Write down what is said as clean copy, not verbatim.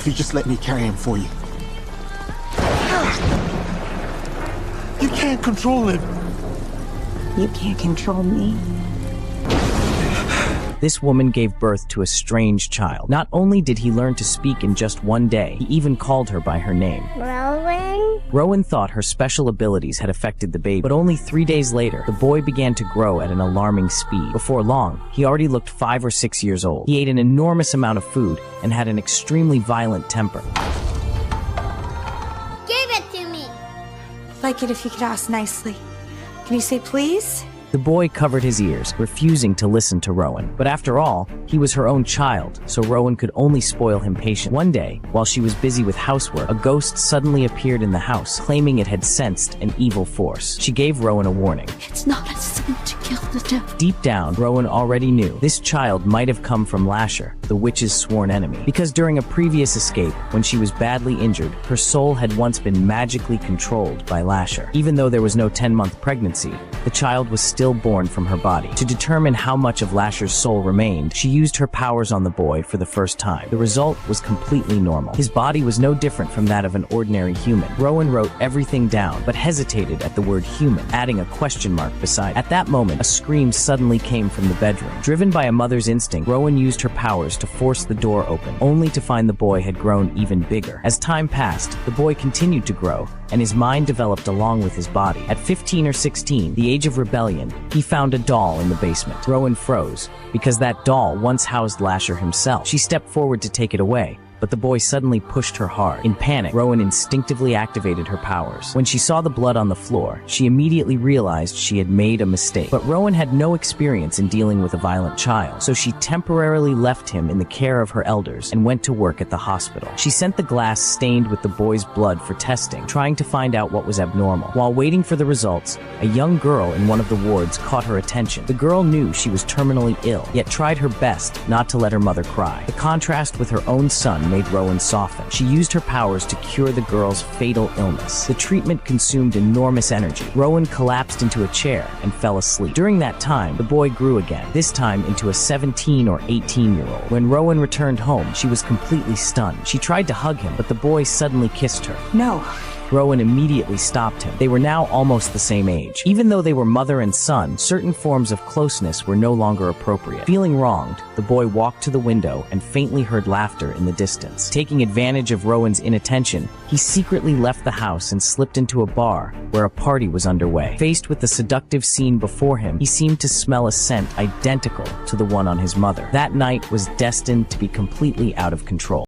if you just let me carry him for you. You can't control him. You can't control me. This woman gave birth to a strange child. Not only did he learn to speak in just one day, he even called her by her name. Rowan? Rowan thought her special abilities had affected the baby, but only 3 days later, the boy began to grow at an alarming speed. Before long, he already looked 5 or 6 years old. He ate an enormous amount of food and had an extremely violent temper. Give it to me. I'd like it if you could ask nicely. Can you say please? The boy covered his ears, refusing to listen to Rowan. But after all, he was her own child, so Rowan could only spoil him patience. One day, while she was busy with housework, a ghost suddenly appeared in the house, claiming it had sensed an evil force. She gave Rowan a warning. It's not a sin to kill the devil. Deep down, Rowan already knew this child might have come from Lasher, the witch's sworn enemy. Because during a previous escape, when she was badly injured, her soul had once been magically controlled by Lasher. Even though there was no 10-month pregnancy, the child was still born from her body. To determine how much of Lasher's soul remained, she used her powers on the boy for the first time. The result was completely normal. His body was no different from that of an ordinary human. Rowan wrote everything down, but hesitated at the word human, adding a question mark beside it. At that moment, a scream suddenly came from the bedroom. Driven by a mother's instinct, Rowan used her powers to force the door open, only to find the boy had grown even bigger. As time passed, the boy continued to grow, and his mind developed along with his body. At 15 or 16, the age of rebellion, he found a doll in the basement. Rowan froze, because that doll once housed Lasher himself. She stepped forward to take it away, but the boy suddenly pushed her hard. In panic, Rowan instinctively activated her powers. When she saw the blood on the floor, she immediately realized she had made a mistake. But Rowan had no experience in dealing with a violent child, so she temporarily left him in the care of her elders and went to work at the hospital. She sent the glass stained with the boy's blood for testing, trying to find out what was abnormal. While waiting for the results, a young girl in one of the wards caught her attention. The girl knew she was terminally ill, yet tried her best not to let her mother cry. The contrast with her own son made Rowan soften. She used her powers to cure the girl's fatal illness. The treatment consumed enormous energy. Rowan collapsed into a chair and fell asleep. During that time, the boy grew again, this time into a 17 or 18-year-old. When Rowan returned home, she was completely stunned. She tried to hug him, but the boy suddenly kissed her. No. Rowan immediately stopped him. They were now almost the same age. Even though they were mother and son, certain forms of closeness were no longer appropriate. Feeling wronged, the boy walked to the window and faintly heard laughter in the distance. Taking advantage of Rowan's inattention, he secretly left the house and slipped into a bar where a party was underway. Faced with the seductive scene before him, he seemed to smell a scent identical to the one on his mother. That night was destined to be completely out of control.